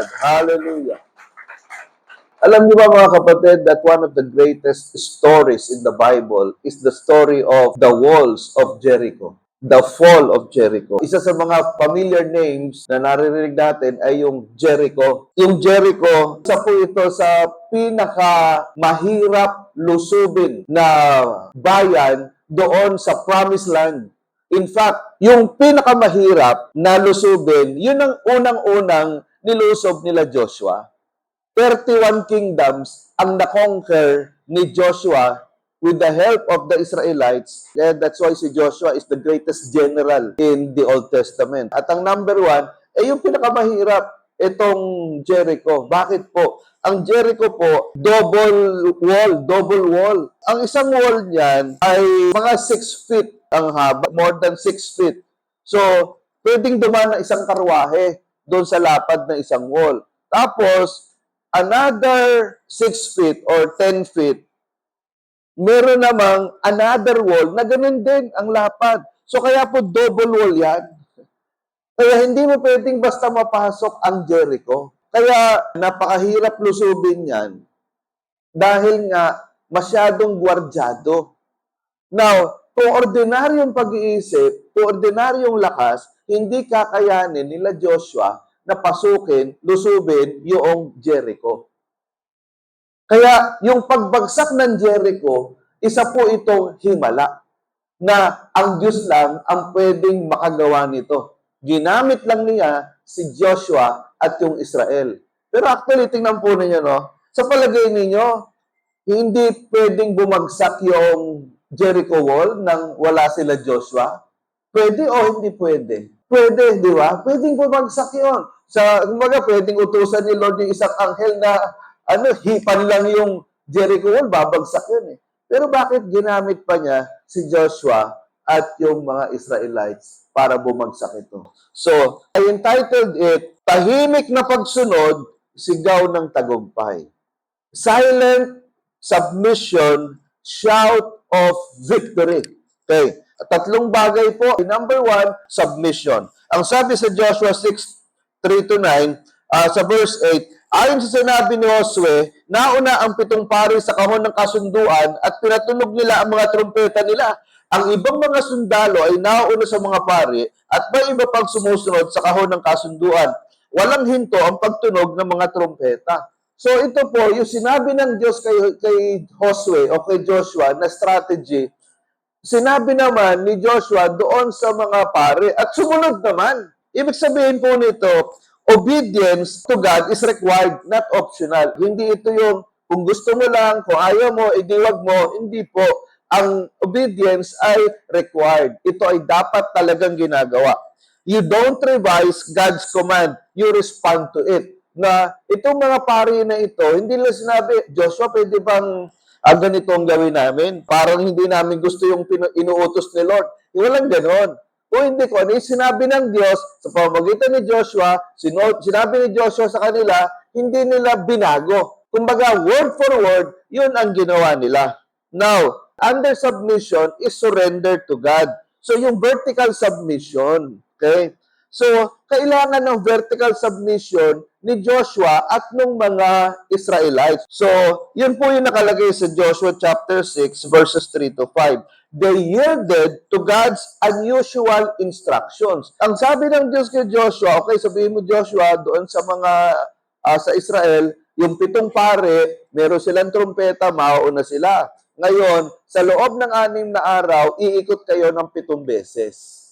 God. Hallelujah. Alam niyo ba mga kapatid that one of the greatest stories in the Bible is the story of the walls of Jericho. The fall of Jericho. Isa sa mga familiar names na naririnig natin ay yung Jericho. Yung Jericho, isa po ito sa pinakamahirap lusubin na bayan doon sa Promised Land. In fact, yung pinakamahirap na lusubin, yun ang unang-unang nilusob nila Joshua. 31 kingdoms ang na-conquer ni Joshua with the help of the Israelites. And that's why si Joshua is the greatest general in the Old Testament. At ang number one, yung pinakamahirap, itong Jericho. Bakit po? Ang Jericho po, double wall. Ang isang wall niyan ay mga 6 feet ang haba, more than 6 feet. So, pwedeng dumaan ng isang karwahe doon sa lapad ng isang wall. Tapos, another 6 feet or 10 feet, meron namang another wall na ganun din ang lapad. So kaya po double wall yan. Kaya hindi mo pwedeng basta mapasok ang Jericho. Kaya napakahirap lusubin yan dahil nga masyadong gwardyado. Now, kung ordinaryong pag-iisip, kung ordinaryong lakas, hindi kakayanin nila Joshua na pasukin, lusubin yung Jericho. Kaya yung pagbagsak ng Jericho, isa po itong himala na ang Diyos lang ang pwedeng makagawa nito. Ginamit lang niya si Joshua at yung Israel. Pero actually, tingnan po ninyo, no? Sa palagay ninyo, hindi pwedeng bumagsak yung Jericho wall nang wala sila Joshua? Pwede o hindi pwede? Pwede, di ba? Pwedeng bumagsak yun. Kumbaga, pwedeng utusan ni Lord yung isang anghel na hipan lang yung Jericho wall, babagsak yun eh. Pero bakit ginamit pa niya si Joshua at yung mga Israelites para bumagsak ito? So, I entitled it, Tahimik na Pagsunod, Sigaw ng Tagumpay. Silent Submission, Shout of Victory. Okay. Tatlong bagay po. Number 1, submission. Ang sabi sa Joshua 6:3-9, sa verse 8, ayon sa sinabi ni Josue, nauna ang 7 pari sa kahon ng kasunduan at pinatunog nila ang mga trumpeta nila. Ang ibang mga sundalo ay nauna sa mga pari at may iba pang sumusunod sa kahon ng kasunduan. Walang hinto ang pagtunog ng mga trumpeta. So ito po, yung sinabi ng Diyos kay Josue o kay Joshua na strategy, sinabi naman ni Joshua doon sa mga pare at sumunod naman. Ibig sabihin po nito, obedience to God is required, not optional. Hindi ito yung kung gusto mo lang, kung ayaw mo, wag mo. Hindi po. Ang obedience ay required. Ito ay dapat talagang ginagawa. You don't revise God's command. You respond to it. Na itong mga pari na ito, hindi lang sinabi, Joshua, pwede bang ganito ang gawin namin? Parang hindi namin gusto yung inuutos ni Lord. Walang ganon. O hindi ko, ano yung sinabi ng Diyos sa pamamagitan ni Joshua, sinabi ni Joshua sa kanila, hindi nila binago. Kumbaga, word for word, yun ang ginawa nila. Now, under submission is surrender to God. So, yung vertical submission, okay? So, kailangan ng vertical submission ni Joshua at ng mga Israelites. So, yun po yung nakalagay sa Joshua chapter 6, verses 3-5. They yielded to God's unusual instructions. Ang sabi ng Diyos kay Joshua, okay, sabihin mo Joshua, doon sa mga sa Israel, yung 7 pare, meron silang trumpeta, mauuna sila. Ngayon, sa loob ng 6 na araw, iikot kayo ng 7 beses.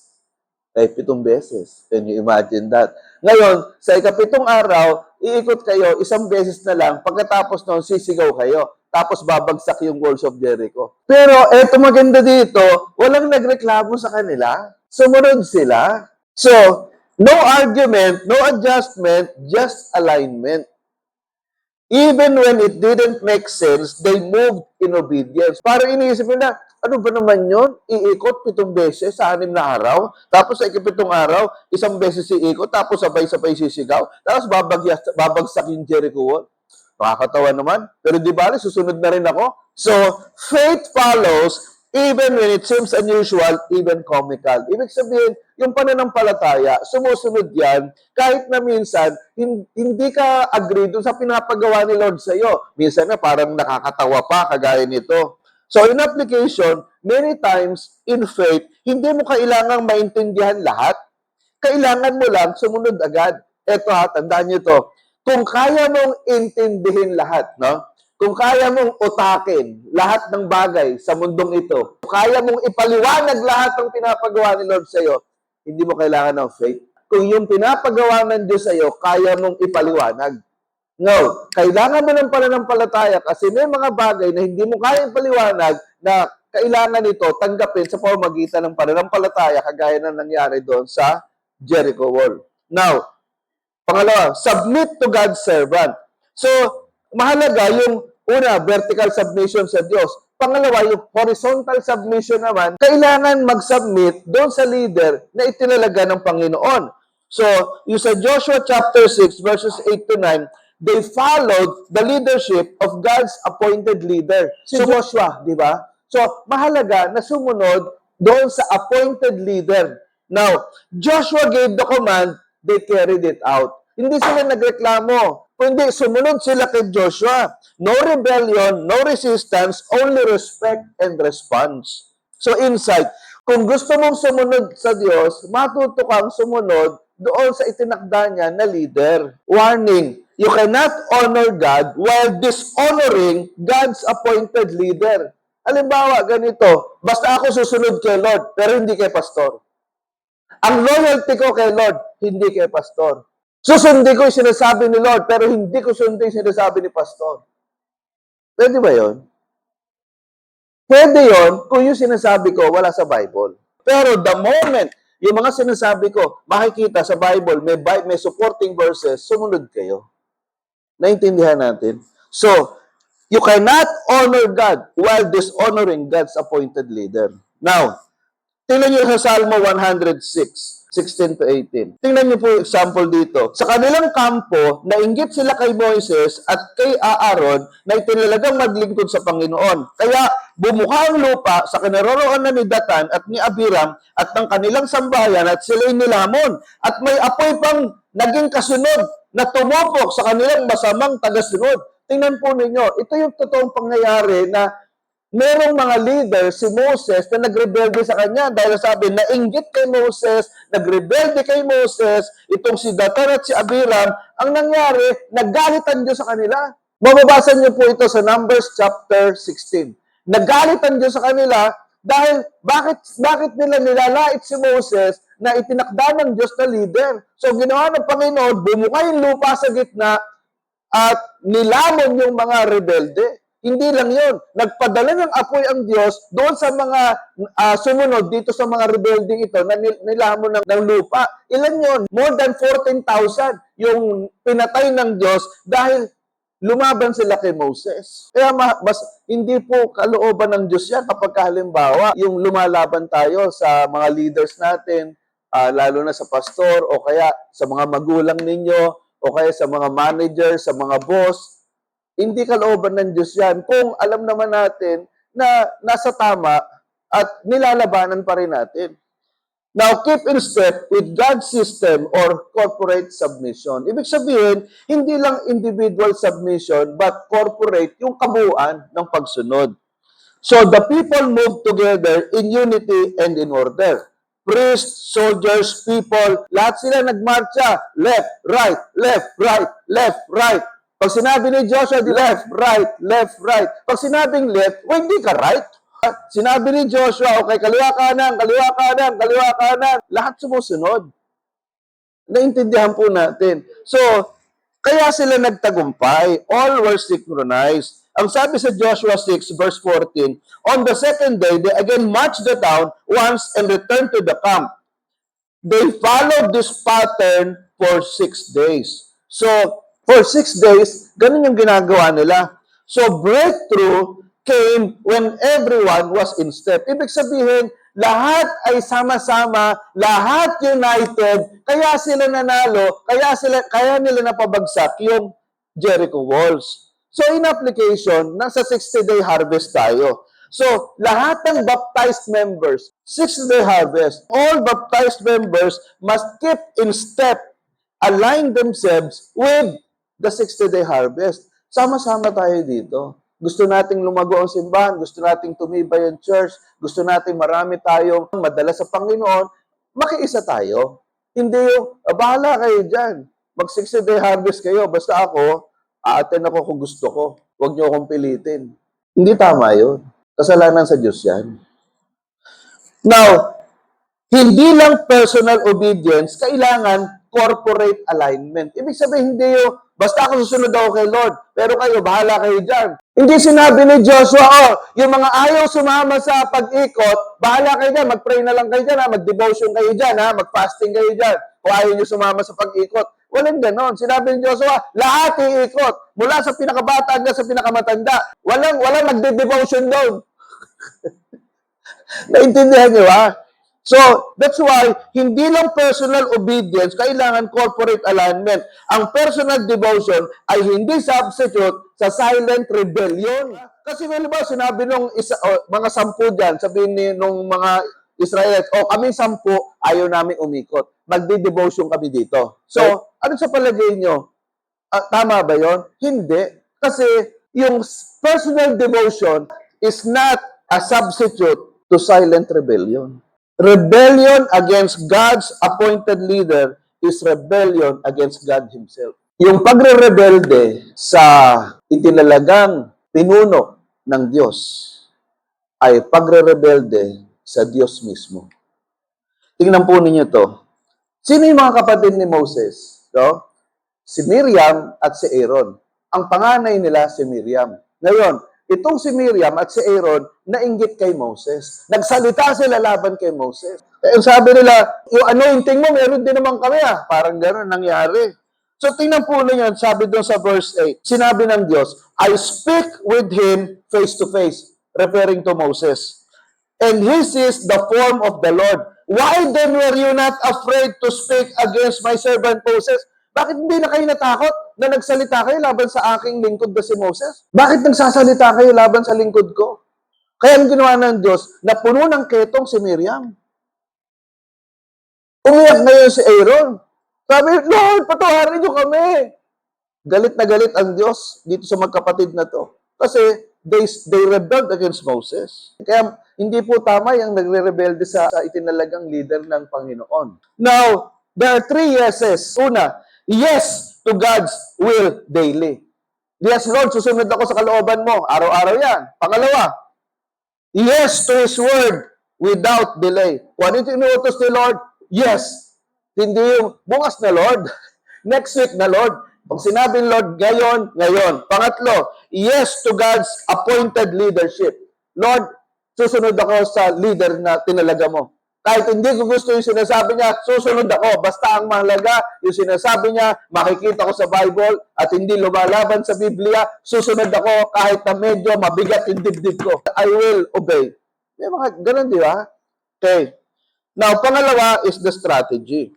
Ay, 7 beses. Can you imagine that? Ngayon, sa ika-7 araw, iikot kayo 1 beses na lang. Pagkatapos noon, sisigaw kayo. Tapos babagsak yung walls of Jericho. Pero eto maganda dito, walang nagreklamo sa kanila. Sumunod sila. So, no argument, no adjustment, just alignment. Even when it didn't make sense, they moved in obedience. Parang iniisip nila, ano ba naman yun? Iikot 7 beses sa 6 na araw, tapos sa ika-7 araw, 1 beses iikot, tapos sabay-sabay sisigaw, tapos babagsak yung Jericho wall. Makakatawa naman. Pero di ba, susunod na rin ako. So, faith follows, Even when it seems unusual, even comical. Ibig sabihin, yung pananampalataya, sumusunod yan, kahit na minsan, hindi ka agree dun sa pinapagawa ni Lord sa iyo. Minsan na parang nakakatawa pa, kagaya nito. So in application, many times in faith, hindi mo kailangang maintindihan lahat. Kailangan mo lang sumunod agad. Eto ha, tandaan nyo to. Kung kaya mong intindihin lahat, no? Kung kaya mong utakin lahat ng bagay sa mundong ito, kung kaya mong ipaliwanag lahat ng pinapagawa ni Lord sa iyo, hindi mo kailangan ng faith. Kung yung pinapagawa ng Diyos sa iyo, kaya mong ipaliwanag. No, kailangan mo ng pananampalataya kasi may mga bagay na hindi mo kaya ipaliwanag na kailangan ito tanggapin sa pamamagitan ng pananampalataya kagaya na nangyari doon sa Jericho Wall. Now, pangalawa, submit to God's servant. So, mahalaga yung una, vertical submission sa Diyos. Pangalawa, yung horizontal submission naman, kailangan mag-submit doon sa leader na itinalaga ng Panginoon. So, yung sa Joshua chapter 6, verses 8 to 9, they followed the leadership of God's appointed leader. Si Joshua, di ba? So, mahalaga na sumunod doon sa appointed leader. Now, Joshua gave the command, they carried it out. Hindi sila nagreklamo, kundi sumunod sila kay Joshua. No rebellion, no resistance, only respect and response. So, insight, kung gusto mong sumunod sa Diyos, matuto kang sumunod doon sa itinakda niya na leader. Warning, you cannot honor God while dishonoring God's appointed leader. Halimbawa, ganito, basta ako susunod kay Lord, pero hindi kay pastor. Ang loyalty ko kay Lord, hindi kay pastor. Susundin ko yung sinasabi ni Lord, pero hindi ko sundin yung sinasabi ni pastor. Pwede ba yun? Pwede yun kung yung sinasabi ko wala sa Bible. Pero the moment yung mga sinasabi ko, makikita sa Bible, may supporting verses, sumunod kayo. Naintindihan natin? So, you cannot honor God while dishonoring God's appointed leader. Now, tingnan niyo sa Salmo 106, 16 to 18. Tingnan niyo po yung example dito. Sa kanilang kampo, nainggit sila kay Moises at kay Aaron na itinalagang maglingkod sa Panginoon. Kaya bumuka ang lupa sa kinaroroonan ni Datan at ni Abiram at ng kanilang sambahayan at sila'y nilamon. At may apoy pang naging kasunod na tumupok sa kanilang masamang tagasunod. Tingnan po ninyo, ito yung totoong pangyayari na merong mga leader, si Moses, na nagrebelde sa kanya dahil sabi, nainggit kay Moses, nagrebelde kay Moses, itong si Datan at si Abiram, ang nangyari, naggalitan Diyos sa kanila. Mababasa niyo po ito sa Numbers chapter 16. Naggalitan Diyos sa kanila dahil bakit nila nilalait si Moses na itinakda ng Diyos na leader? So ginawa ng Panginoon, bumuka yung lupa sa gitna at nilamon yung mga rebelde. Hindi lang yun. Nagpadala ng apoy ang Diyos doon sa mga sumunod dito sa mga rebelding ito na nilamon ng lupa. Ilan yun? More than 14,000 yung pinatay ng Diyos dahil lumaban sila kay Moses. Kaya hindi po kalooban ng Diyos yan kapag halimbawa yung lumalaban tayo sa mga leaders natin, lalo na sa pastor o kaya sa mga magulang ninyo o kaya sa mga manager, sa mga boss. Hindi kalooban ng Diyos yan kung alam naman natin na nasa tama at nilalabanan pa rin natin. Now, keep in step with God's system or corporate submission. Ibig sabihin, hindi lang individual submission but corporate yung kabuuan ng pagsunod. So, the people move together in unity and in order. Priests, soldiers, people, lahat sila nagmarcha. Left, right, left, right, left, right. Pag sinabi ni Joshua, left, right, left, right. Pag sinabing left, hindi ka right. Sinabi ni Joshua, okay, kaliwa kanan, kaliwa kanan, kaliwa kanan. Lahat sumusunod. Naintindihan po natin. So, kaya sila nagtagumpay. All were synchronized. Ang sabi sa Joshua 6, verse 14, on the second day, they again marched the town once and returned to the camp. They followed this pattern for 6 days. So, for 6 days, ganun yung ginagawa nila. So, breakthrough came when everyone was in step. Ibig sabihin, lahat ay sama-sama, lahat united, kaya sila nanalo, kaya nila napabagsak yung Jericho walls. So, in application, nasa 60-day harvest tayo. So, lahat ng baptized members, Sixth-day Harvest, all baptized members must keep in step, align themselves with the 60-day harvest. Sama-sama tayo dito. Gusto nating lumago ang simbahan, gusto nating tumibay ang church, gusto nating marami tayong madala sa Panginoon, makiisa tayo. Hindi yung, bahala kayo dyan. Mag 60-day harvest kayo, basta ako, a-attend ako kung gusto ko. Huwag niyo akong pilitin. Hindi tama yun. Kasalanan sa Diyos yan. Now, hindi lang personal obedience, kailangan corporate alignment. Ibig sabihin, hindi yung, basta ako susunod ako kay Lord, pero kayo, bahala kayo dyan. Hindi sinabi ni Joshua, yung mga ayaw sumama sa pag-ikot, bahala kayo dyan, mag-pray na lang kayo dyan, mag-devotion kayo dyan, mag-fasting kayo dyan, kung ayaw nyo sumama sa pag-ikot. Walang ganon. Sinabi ni Joshua, lahat iikot, mula sa pinakabata hanggang sa pinakamatanda. Walang magde-devotion doon. Naintindihan niyo ba? So, that's why, hindi lang personal obedience, kailangan corporate alignment. Ang personal devotion ay hindi substitute sa silent rebellion. Kasi ba, sinabi nung mga 10 dyan, sabihin ni nung mga Israelites, kaming 10, ayaw namin umikot. Magdi-devotion kami dito. So, ano sa palagay nyo? Tama ba yon? Hindi. Kasi yung personal devotion is not a substitute to silent rebellion. Rebellion against God's appointed leader is rebellion against God Himself. Yung pagre-rebelde sa itinalagang pinuno ng Diyos ay pagre-rebelde sa Diyos mismo. Tingnan po ninyo to. Sino yung mga kapatid ni Moses? So, si Miriam at si Aaron. Ang panganay nila si Miriam. Ngayon, itong si Miriam at si Aaron, nainggit kay Moses. Nagsalita sila laban kay Moses. Sabi nila, yung anointing mo, meron din naman kami Parang gano'n nangyari. So, tingnan po ninyo, sabi doon sa verse 8, sinabi ng Diyos, I speak with him face to face, referring to Moses. And he sees the form of the Lord. Why then were you not afraid to speak against my servant Moses? Bakit hindi na kayo natakot na nagsalita kayo laban sa aking lingkod na si Moses? Bakit nagsasalita kayo laban sa lingkod ko? Kaya ang ginawa ng Diyos, na puno ng ketong si Miriam. Umiyak ngayon si Aaron. Sabi, Lord, patawarin niyo kami. Galit na galit ang Diyos dito sa magkapatid na to. Kasi they rebelled against Moses. Kaya hindi po tama yung nagre-rebelde sa itinalagang leader ng Panginoon. Now, there are 3 yeses. Una, yes to God's will daily. Yes, Lord, susunod ako sa kalooban mo. Araw-araw yan. Pangalawa, yes to His word without delay. Kung ano yung inuutos ni Lord, yes. Hindi yung bukas na Lord, next week na Lord. Pag sinabing Lord, ngayon. Pangatlo, yes to God's appointed leadership. Lord, susunod ako sa leader na tinalaga mo. Kahit hindi ko gusto yung sinasabi niya, susunod ako. Basta ang mahalaga, yung sinasabi niya, makikita ko sa Bible at hindi lumalaban sa Biblia, susunod ako kahit na medyo mabigat yung dibdib ko. I will obey. May mga ganun, di ba? Okay. Now, pangalawa is the strategy.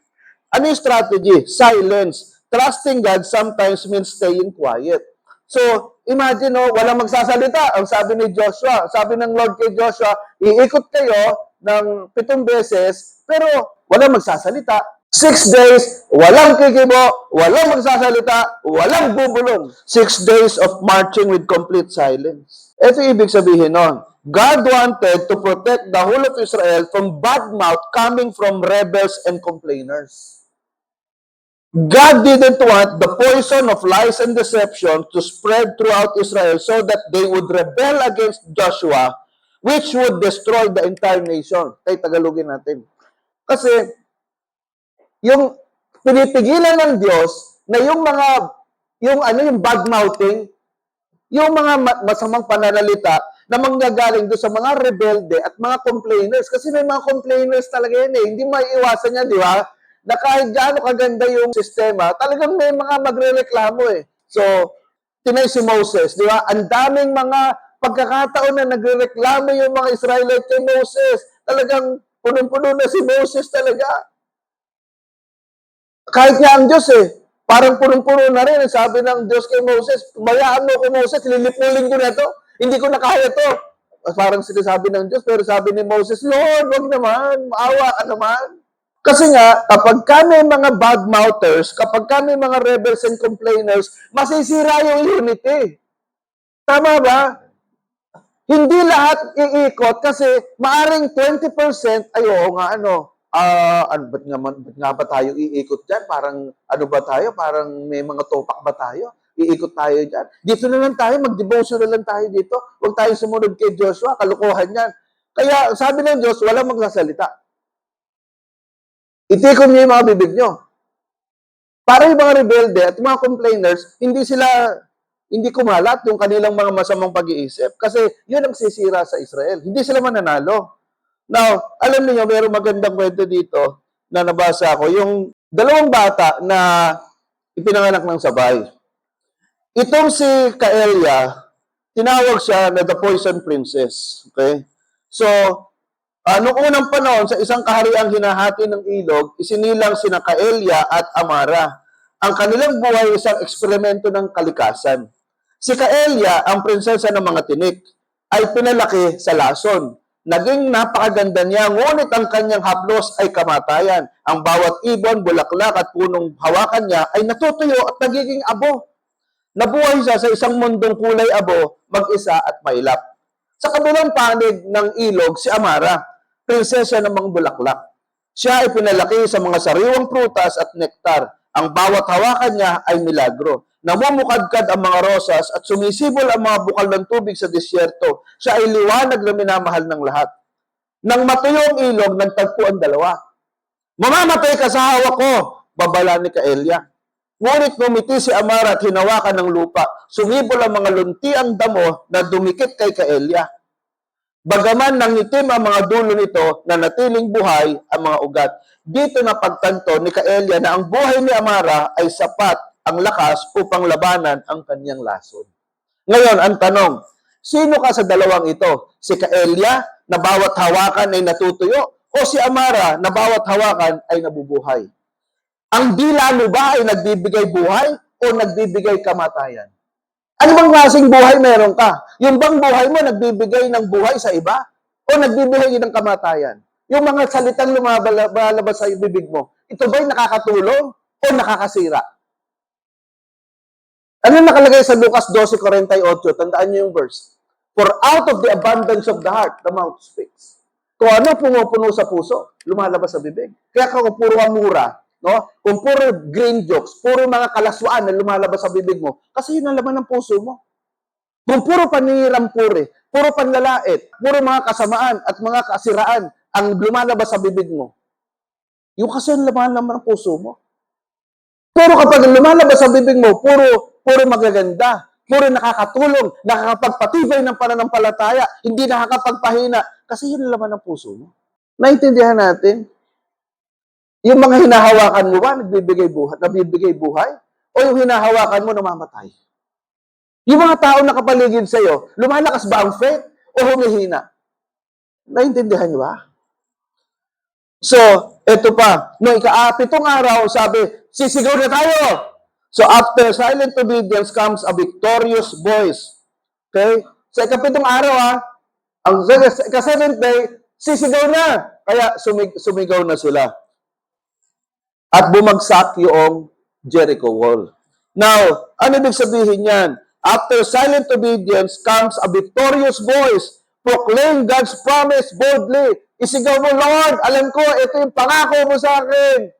Ano yung strategy? Silence. Trusting God sometimes means staying quiet. So, imagine, walang magsasalita. Ang sabi ni Joshua, sabi ng Lord kay Joshua, iikot kayo ng 7 beses, pero walang magsasalita. 6 days, walang kikibo, walang magsasalita, walang bubulong. 6 days of marching with complete silence. Ito ibig sabihin nun. God wanted to protect the whole of Israel from bad mouth coming from rebels and complainers. God didn't want the poison of lies and deception to spread throughout Israel so that they would rebel against Joshua, which would destroy the entire nation. Kaya Tagalogin natin. Kasi, yung pinipigilan ng Diyos na yung bad-mouthing, yung mga masamang pananalita na manggagaling doon sa mga rebelde at mga complainers. Kasi may mga complainers talaga yan Hindi maiiwasan yan, di ba? Na kahit gaano kaganda yung sistema, talagang may mga magre-reklamo So, tinay si Moses, di ba? Ang daming mga pagkakataon na nagre-reklamo yung mga Israelite kay Moses. Talagang punong-puno na si Moses talaga. Kahit nga ang Diyos parang punong-puno na rin. Sabi ng Diyos kay Moses, bayaan mo ko Moses, lilipulin ko na to. Hindi ko na kaya to. parang sinasabi ng Diyos, pero sabi ni Moses, Lord, wag naman, maawa ka naman. Kasi nga, kapag kami mga bad-mouthers, kapag kami mga rebels and complainers, masisira yung unity. Tama ba? Hindi lahat iikot kasi maaring 20%, ay oo nga, ba't nga ba tayo iikot dyan? Parang, ano ba tayo? Parang may mga topak ba tayo? Iikot tayo dyan. Dito na lang tayo, mag-devotion na lang tayo dito. Huwag tayo sumunod kay Joshua, kalukuhan yan. Kaya sabi ng Diyos, walang magsasalita. Itikon niyo yung mga bibig niyo. Para yung mga rebelde at mga complainers, hindi kumalat yung kanilang mga masamang pag-iisip. Kasi yun ang sisira sa Israel. Hindi sila mananalo. Now, alam niyo, mayroong magandang kwento dito na nabasa ko. Yung dalawang bata na ipinanganak ng sabay. Itong si Kaelia, tinawag siya na the Poison Princess. Okay? So, noong unang panahon, sa isang kahariang hinahati ng ilog, isinilang sina Kaelia at Amara. Ang kanilang buhay ay isang eksperimento ng kalikasan. Si Kaelia, ang prinsesa ng mga tinik, ay pinalaki sa lason. Naging napakaganda niya, ngunit ang kanyang haplos ay kamatayan. Ang bawat ibon, bulaklak at punong hawakan niya ay natutuyo at nagiging abo. Nabuhay siya sa isang mundong kulay abo, mag-isa at mailap. Sa kabilang panig ng ilog, si Amara, prinsesa ng mga bulaklak. Siya ay pinalaki sa mga sariwang prutas at nektar. Ang bawat hawakan niya ay milagro. Namumukadkad ang mga rosas at sumisibol ang mga bukal ng tubig sa disyerto. Siya ay liwanag na minamahal ng lahat. Nang matuyo ang ilog, nagtagpo ang dalawa. Mamamatay ka sa hawak ko, babala ni Kaelia. Ngunit ngumiti si Amara at hinawakan ng lupa. Sumibol ang mga luntiang damo na dumikit kay Kaelia. Bagaman nangitim ang mga dulo nito na natiling buhay ang mga ugat. Dito na pagtanto ni Kaelia na ang buhay ni Amara ay sapat ang lakas upang labanan ang kanyang lason. Ngayon, ang tanong, sino ka sa dalawang ito? Si Kaelia na bawat hawakan ay natutuyo o si Amara na bawat hawakan ay nabubuhay? Ang dila mo ba ay nagbibigay buhay o nagbibigay kamatayan? Ano bang klaseng buhay meron ka? Yung bang buhay mo nagbibigay ng buhay sa iba? O nagbibigay ng kamatayan? Yung mga salitang lumalabas sa bibig mo, ito ba'y nakakatulong o nakakasira? Ano nakalagay sa Lucas 12:48? Tandaan niyo yung verse. For out of the abundance of the heart, the mouth speaks. Kung ano pumupuno sa puso, lumalabas sa bibig. Kaya kung puro mura, no? Kung puro green jokes, puro mga kalaswaan na lumalabas sa bibig mo, kasi yun ang laman ng puso mo. Kung puro panirampuri, puro panlalait, puro mga kasamaan at mga kasiraan ang lumalabas sa bibig mo, yung kasi ang laman ng puso mo. Pero kapag lumalabas sa bibig mo, puro magaganda, puro nakakatulong, nakakapagpatibay ng pananampalataya, hindi nakakapagpahina, kasi yun ang laman ng puso mo. Naintindihan natin? Yung mga hinahawakan mo ba, nabibigay buhay? O yung hinahawakan mo, namamatay? Yung mga tao nakapaligid sa'yo, lumalakas ba ang faith o humihina? Naintindihan niyo ba? So, eto pa. Noong ika-pitong araw, sabi, sisigaw na tayo. So, after silent obedience comes a victorious voice. Okay? Sa ika-pitong araw, ang ika-seventh day, sisigaw na. Kaya sumigaw na sila. At bumagsak yung Jericho wall. Now, ano ibig sabihin yan? After silent obedience comes a victorious voice. Proclaim God's promise boldly. Isigaw mo, Lord, alam ko, ito yung pangako mo sa akin.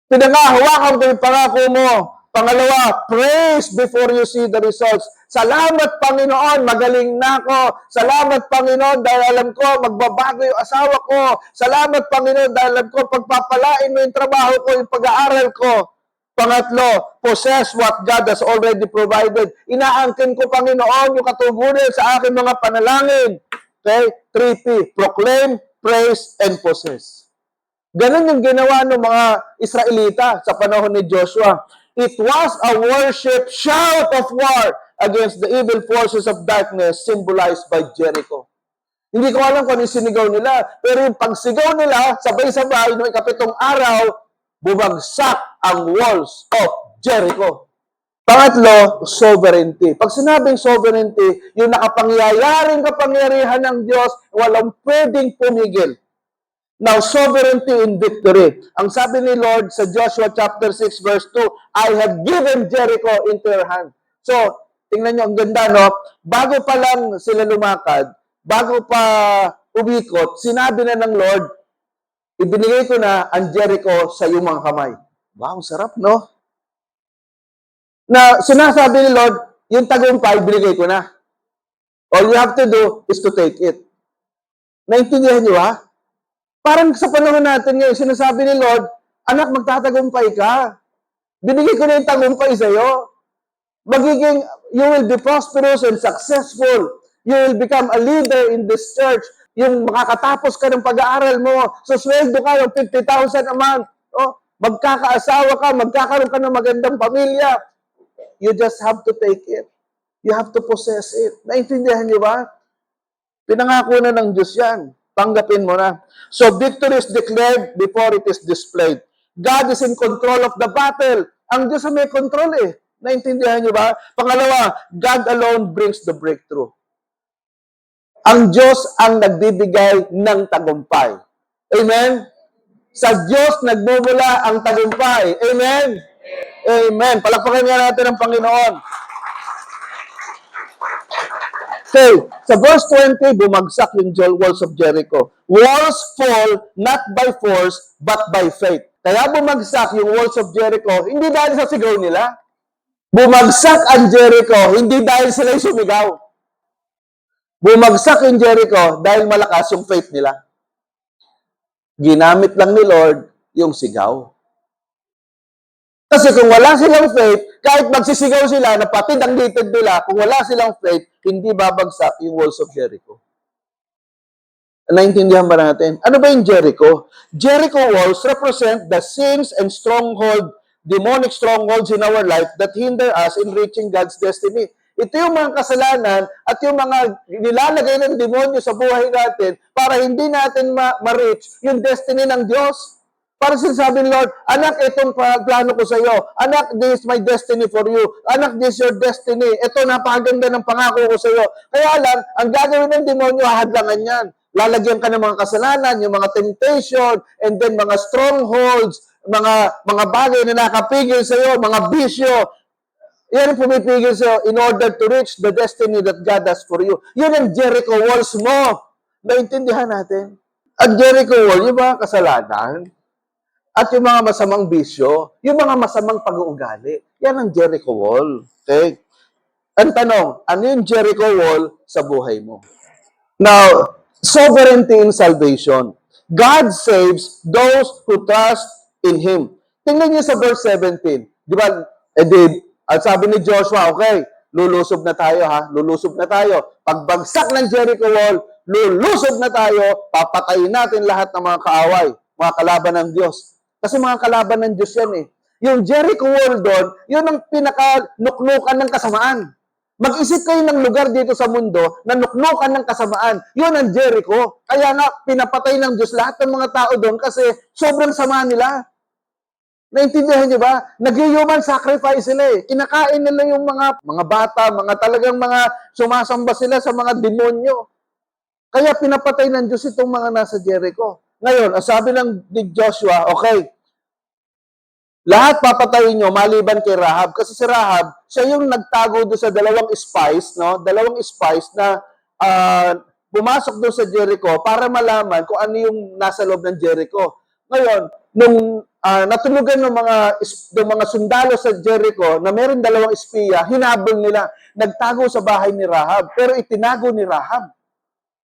Pinangahawakan ko yung pangako mo. Pangalawa, praise before you see the results. Salamat, Panginoon, magaling na ako. Salamat, Panginoon, dahil alam ko, magbabago yung asawa ko. Salamat, Panginoon, dahil alam ko, pagpapalain mo yung trabaho ko, yung pag-aaral ko. Pangatlo, possess what God has already provided. Inaangkin ko, Panginoon, yung katugunan sa aking mga panalangin. Okay? 3P, proclaim, praise, and possess. Ganun yung ginawa ng mga Israelita sa panahon ni Joshua. It was a worship shout of war against the evil forces of darkness symbolized by Jericho. Hindi ko alam kung ano yung sinigaw nila, pero yung pagsigaw nila, sabay-sabay, noong ika-pitong araw, bumagsak ang walls of Jericho. Pangatlo, sovereignty. Pag sinabing sovereignty, yung nakapangyayaring kapangyarihan ng Diyos, walang pwedeng pumigil. Now, sovereignty in victory. Ang sabi ni Lord sa Joshua chapter 6 verse 2, I have given Jericho into your hand. So, tingnan nyo, ang ganda, no? Bago pa lang sila lumakad, bago pa umikot, sinabi na ng Lord, ibinigay ko na ang Jericho sa iyong mga kamay. Wow, sarap, no? Na sinasabi ni Lord, yung tagumpay, binigay ko na. All you have to do is to take it. Naintindihan niyo ha? Parang sa panahon natin ngayon, sinasabi ni Lord, anak, magtatagumpay ka. Binigay ko na yung tagumpay sa'yo. You will be prosperous and successful. You will become a leader in this church. Yung makakatapos ka ng pag-aaral mo, susweldo ka ng 50,000 a month. Oh, magkakaasawa ka, magkakaroon ka ng magandang pamilya. You just have to take it. You have to possess it. Naintindihan niyo ba? Pinangako na ng Diyos yan. Tanggapin mo na. So, victory is declared before it is displayed. God is in control of the battle. Ang Diyos ang may control eh. Naintindihan niyo ba? Pangalawa, God alone brings the breakthrough. Ang Diyos ang nagbibigay ng tagumpay. Amen? Sa Diyos nagmumula ang tagumpay. Amen? Amen. Palakpakan nga natin ang Panginoon. Okay, sa verse 20, bumagsak yung walls of Jericho. Walls fall not by force, but by faith. Kaya bumagsak yung walls of Jericho, hindi dahil sa sigaw nila. Bumagsak ang Jericho, hindi dahil sila sumigaw. Bumagsak yung Jericho dahil malakas yung faith nila. Ginamit lang ni Lord yung sigaw. Kasi kung wala silang faith, kahit magsisigaw sila, na pati dangdited nila, kung wala silang faith, hindi babagsak yung walls of Jericho. Naintindihan ba natin? Ano ba yung Jericho? Jericho walls represent the sins and demonic strongholds in our life that hinder us in reaching God's destiny. Ito yung mga kasalanan at yung mga nilalagay ng demonyo sa buhay natin para hindi natin ma-reach yung destiny ng Diyos. Para sinasabi ni Lord, anak, itong plano ko sa iyo. Anak, this is my destiny for you. Anak, this is your destiny. Ito, napakaganda ng pangako ko sa iyo. Kaya lang, ang gagawin ng demonyo, hadlangan yan. Lalagyan ka ng mga kasalanan, yung mga temptation, and then mga strongholds, mga bagay na nakapigil sa iyo, mga bisyo. Yan ang pumipigil sa iyo in order to reach the destiny that God has for you. Yun ang Jericho walls mo. Naintindihan natin? Ang Jericho wall, yung mga kasalanan, at yung mga masamang bisyo, yung mga masamang pag-uugali, yan ang Jericho wall. Okay? Ang tanong, ano yung Jericho wall sa buhay mo? Now, sovereignty in salvation. God saves those who trust in Him. Tingnan niyo sa verse 17. Di ba? At sabi ni Joshua, okay, lulusob na tayo ha, lulusob na tayo. Pagbagsak ng Jericho wall, lulusob na tayo, papatayin natin lahat ng mga kaaway, mga kalaban ng Diyos. Kasi mga kalaban ng Diyos yan eh. Yung Jericho wall doon, yun ang pinakanuknukan ng kasamaan. Mag-isip kayo ng lugar dito sa mundo na nuknukan ng kasamaan. Yun ang Jericho. Kaya nga, pinapatay ng Diyos lahat ng mga tao doon kasi sobrang sama nila. Naintindihan niyo ba? Nag-human sacrifice sila eh. Kinakain nila yung mga bata, mga talagang mga sumasamba sila sa mga demonyo. Kaya pinapatay ng Diyos itong mga nasa Jericho. Ngayon, ang sabi ni Joshua, okay, lahat papatayin nyo maliban kay Rahab. Kasi si Rahab, siya yung nagtago doon sa dalawang spies, no? Dalawang spies na pumasok doon sa Jericho para malaman kung ano yung nasa loob ng Jericho. Ngayon, nung natulugan ng mga sundalo sa Jericho na meron dalawang espiya, hinabol nila, nagtago sa bahay ni Rahab. Pero itinago ni Rahab.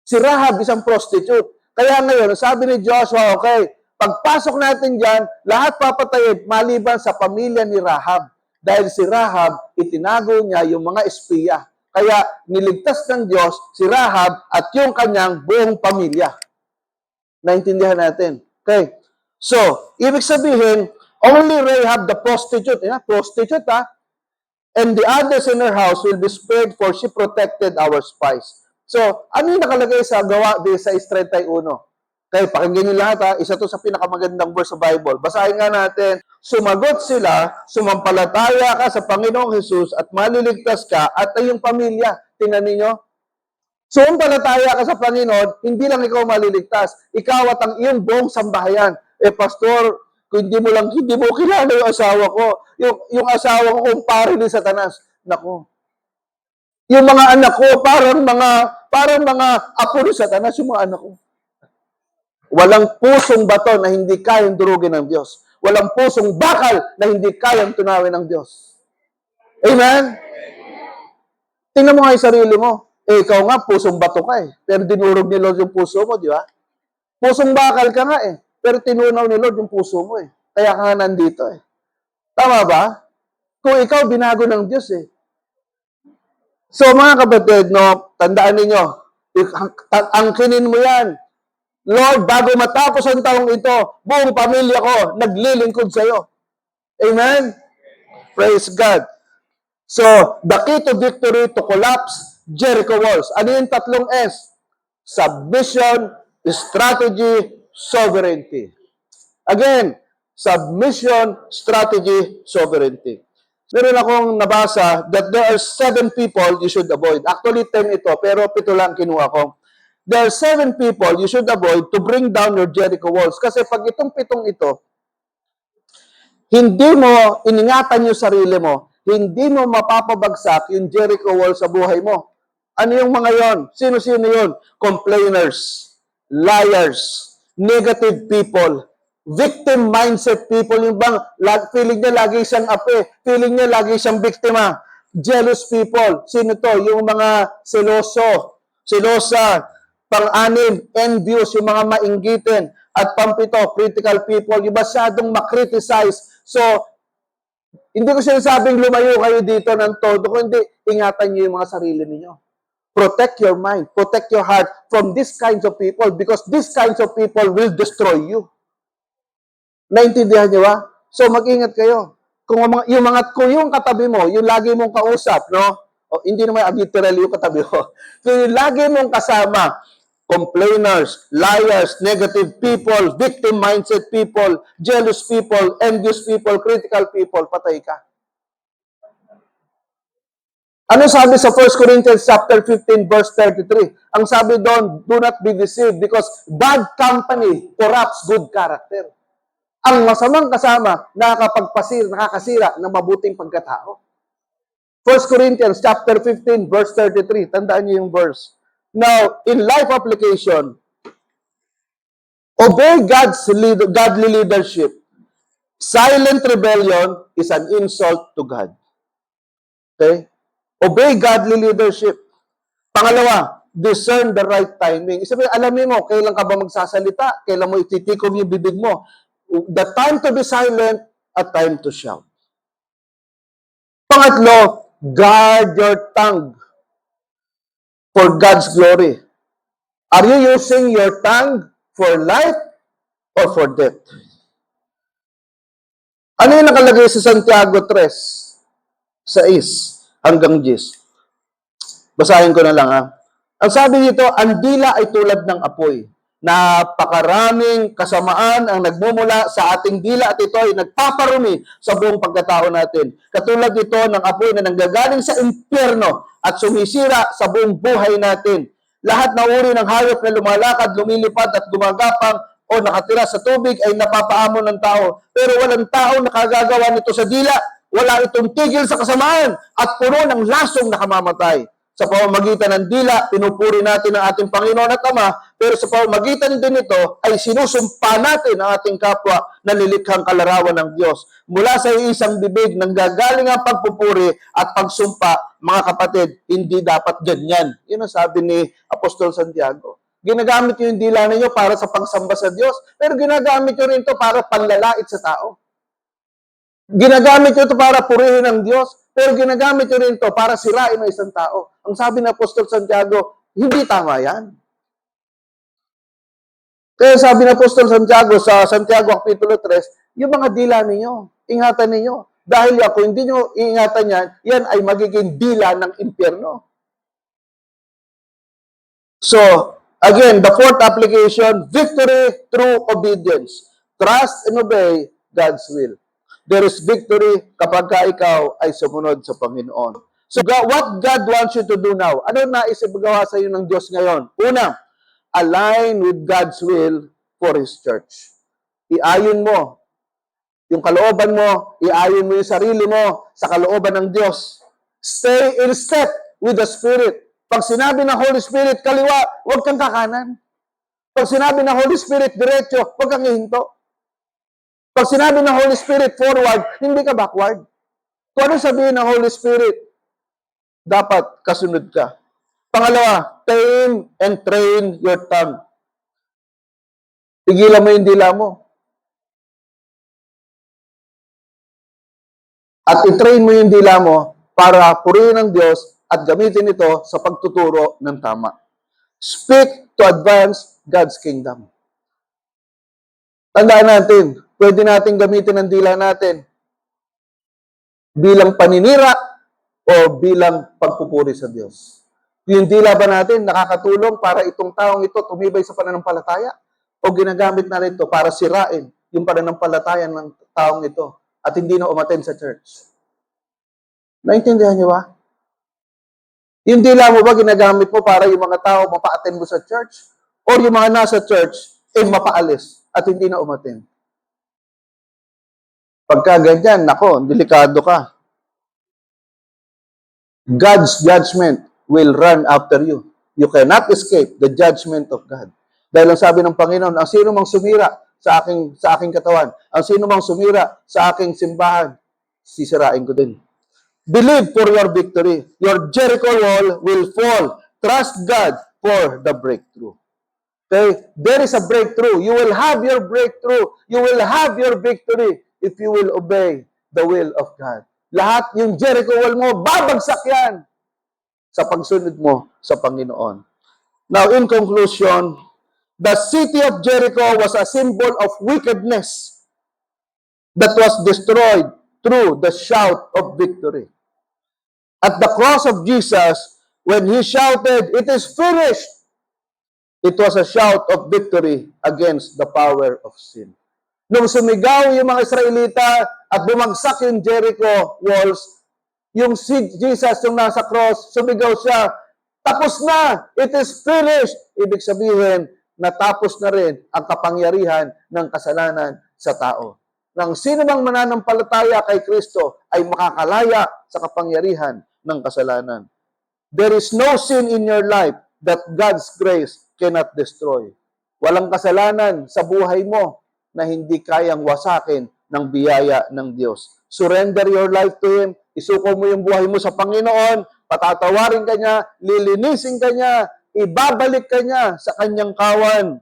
Si Rahab isang prostitute. Kaya ngayon, sabi ni Joshua, okay, pagpasok natin dyan, lahat papatayin maliban sa pamilya ni Rahab. Dahil si Rahab, itinago niya yung mga espiya. Kaya niligtas ng Diyos si Rahab at yung kanyang buong pamilya. Naintindihan natin. Okay. So, ibig sabihin, only Rahab the prostitute, prostitute and the others in her house will be spared for she protected our spies. So, ano yung nakalagay sa gawa di sa 31? Okay, pakinggan niyo lahat ha. Isa to sa pinakamagandang verse sa Bible. Basahin nga natin. Sumagot sila, sumampalataya ka sa Panginoong Hesus at maliligtas ka at iyong pamilya. Tingnan ninyo. Sumampalataya ka sa Panginoon, hindi lang ikaw maliligtas. Ikaw at ang iyong buong sambahayan. Pastor, kung hindi mo kilala yung asawa ko, yung asawa ko kumpare ni Satanas. Nako. Yung mga anak ko, parang mga apo ni Satanas, yung mga anak ko. Walang pusong bato na hindi kayang durugin ng Diyos. Walang pusong bakal na hindi kayang tunawin ng Diyos. Amen? Tingnan mo nga yung sarili mo. Ikaw nga, pusong bato ka eh. Pero dinurog ni Lord yung puso mo, di ba? Pusong bakal ka nga eh. Pero tinunaw ni Lord yung puso mo eh. Kaya ka nga nandito eh. Tama ba? Kung ikaw, binago ng Diyos eh. So mga kapatid, no, tandaan ninyo, angkinin mo yan. Lord, bago matapos ang taong ito, buong pamilya ko, naglilingkod sa iyo. Amen? Praise God. So, the key to victory to collapse Jericho walls. Ano yung tatlong S? Submission, strategy, sovereignty. Again, submission, strategy, sovereignty. Meron akong nabasa that there are 7 people you should avoid. Actually, 10 ito, pero 7 lang kinuha ko. There are 7 people you should avoid to bring down your Jericho walls. Kasi pag itong 7 ito, hindi mo iningatan yung sarili mo, hindi mo mapapabagsak yung Jericho wall sa buhay mo. Ano yung mga yon? Sino-sino yun? Complainers, liars, negative people, victim mindset people, yung bang feeling niya lagi siyang ape, feeling niya lagi siyang biktima, jealous people. Sino to? Yung mga selosa, pang-anim, envious, yung mga mainggitin, at pang-pito, critical people, yung masyadong makriticize. So, hindi ko sinasabing lumayo kayo dito ng todo, kundi ingatan niyo yung mga sarili niyo. Protect your mind, protect your heart from these kinds of people because these kinds of people will destroy you. Naintindihan niyo ba? So, mag-ingat kayo. Kung yung katabi mo, yung lagi mong kausap, no? O, hindi naman literally yung katabi mo. Kung yung lagi mong kasama, complainers, liars, negative people, victim mindset people, jealous people, envious people, critical people, patay ka. Ano sabi sa 1 Corinthians chapter 15 verse 33? Ang sabi doon, do not be deceived because bad company corrupts good character. Ang masamang kasama nakakasira ng mabuting pagkatao. 1 Corinthians chapter 15 verse 33. Tandaan niyo yung verse. Now, in life application, obey godly leadership. Silent rebellion is an insult to God. Okay? Obey godly leadership. Pangalawa, discern the right timing. Isabihin, alamin mo, kailan ka ba magsasalita? Kailan mo ititikom yung bibig mo? The time to be silent, a time to shout. Pangatlo, guard your tongue for God's glory. Are you using your tongue for life or for death? Ano yung nakalagay sa Santiago 3:6 hanggang 10? Basahin ko na lang ha. Ang sabi dito, ang dila ay tulad ng apoy. Napakaraming kasamaan ang nagmumula sa ating dila at ito ay nagpaparumi sa buong pagkatao natin. Katulad ito ng apoy na nanggagaling sa impyerno at sumisira sa buong buhay natin. Lahat na uri ng hayop na lumalakad, lumilipad at gumagapang o nakatira sa tubig ay napapaamo ng tao. Pero walang tao nakagagawa nito sa dila. Wala itong tigil sa kasamaan at puno ng lasong nakamamatay. Sa pamamagitan ng dila, pinupuri natin ang ating Panginoon at Ama, pero sa pamamagitan din ito ay sinusumpa natin ang ating kapwa na nilikhang kalarawan ng Diyos. Mula sa isang bibig nanggagaling ang pagpupuri at pagsumpa, mga kapatid, hindi dapat ganyan. Yun ang sabi ni Apostol Santiago. Ginagamit nyo yung dila ninyo para sa pagsamba sa Diyos, pero ginagamit nyo rin ito para panlalait sa tao. Ginagamit nyo ito para purihin ang Diyos, pero ginagamit nyo rin ito para sirain ang isang tao. Ang sabi ng Apostol Santiago, hindi tama yan. Kaya sabi ng Apostol Santiago sa Santiago Kapitulo 3, yung mga dila ninyo, ingatan ninyo. Dahil kung hindi nyo iingatan yan, yan ay magiging dila ng impyerno. So, Again, the fourth application, victory through obedience. Trust and obey God's will. There is victory kapag ka ikaw ay sumunod sa Panginoon. So, what God wants you to do now? Ano nais ibagawa sa iyo ng Diyos ngayon? Una, align with God's will for His church. Iayon mo yung kalooban mo, iayon mo yung sarili mo sa kalooban ng Diyos. Stay in step with the Spirit. Pag sinabi ng Holy Spirit, kaliwa, huwag kang kakanan. Pag sinabi ng Holy Spirit, diretso, huwag kang hihinto. Pag sinabi ng Holy Spirit, forward, hindi ka backward. Kung ano sabihin ng Holy Spirit, dapat kasunod ka. Pangalawa, tame and train your tongue. Tigilan mo yung dila mo. At i-train mo yung dila mo para purihin ng Diyos at gamitin ito sa pagtuturo ng tama. Speak to advance God's kingdom. Tandaan natin, pwede natin gamitin ang dila natin bilang paninira o bilang pagpupuri sa Diyos. Yung dila ba natin nakakatulong para itong taong ito tumibay sa pananampalataya? O ginagamit na rin ito para sirain yung pananampalataya ng taong ito at hindi na umattend sa church? Naintindihan niyo ba? Yung dila mo ba ginagamit mo para yung mga tao mapa-attend mo sa church? Or yung mga nasa church, mapaalis at hindi na umattend? Pagka ganyan, nako, delikado ka. God's judgment will run after you. You cannot escape the judgment of God. Dahil ang sabi ng Panginoon, ang sino mang sumira sa aking katawan, ang sino mang sumira sa aking simbahan, sisirain ko din. Believe for your victory. Your Jericho wall will fall. Trust God for the breakthrough. Okay? There is a breakthrough. You will have your breakthrough. You will have your victory if you will obey the will of God. Lahat yung Jericho wall mo, babagsak yan sa pagsunod mo sa Panginoon. Now, in conclusion, the city of Jericho was a symbol of wickedness that was destroyed through the shout of victory. At the cross of Jesus, when He shouted, "It is finished," it was a shout of victory against the power of sin. Nung sumigaw yung mga Israelita at bumagsak yung Jericho walls, yung si Jesus, yung nasa cross, sumigaw siya, "Tapos na! It is finished!" Ibig sabihin, natapos na rin ang kapangyarihan ng kasalanan sa tao. Nang sino mang mananampalataya kay Kristo ay makakalaya sa kapangyarihan ng kasalanan. There is no sin in your life that God's grace cannot destroy. Walang kasalanan sa buhay mo na hindi kayang wasakin ng biyaya ng Diyos. Surrender your life to Him. Isuko mo yung buhay mo sa Panginoon. Patatawarin ka niya, lilinisin ka niya, ibabalik ka niya sa kanyang kawan.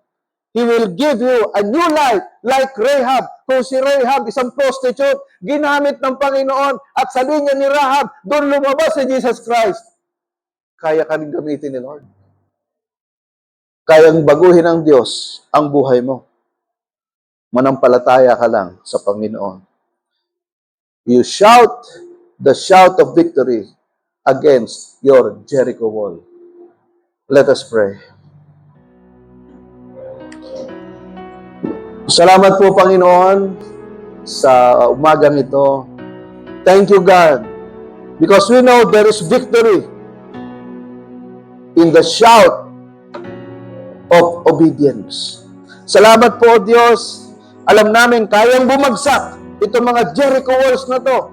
He will give you a new life like Rahab. Kung si Rahab, isang prostitute, ginamit ng Panginoon at sa linya ni Rahab, doon lumabas si Jesus Christ. Kaya ka rin gamitin ni Lord. Kayang baguhin ng Diyos ang buhay mo. Manampalataya ka lang sa Panginoon. You shout the shout of victory against your Jericho wall. Let us pray. Salamat po, Panginoon, sa umagang ito. Thank you, God, because we know there is victory in the shout of obedience. Salamat po, Diyos. Alam namin, kayang bumagsak itong mga Jericho walls na to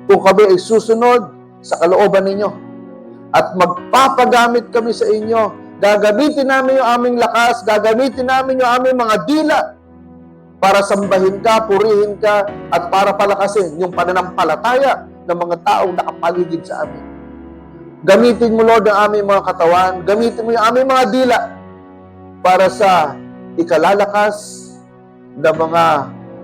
kung kami ay susunod sa kalooban ninyo at magpapagamit kami sa inyo. Gagamitin namin yung aming lakas, gagamitin namin yung aming mga dila para sambahin ka, purihin ka, at para palakasin yung pananampalataya ng mga taong nakapaligid sa amin. Gamitin mo, Lord, ang aming mga katawan, gamitin mo yung aming mga dila para sa ikalalakas ng mga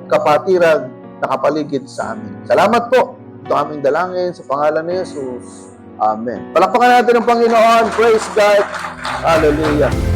kapatirang nakapaligid sa amin. Salamat po. Ito aming dalangin sa pangalan ni Jesus. Amen. Palakpakan natin ang Panginoon. Praise God. Hallelujah.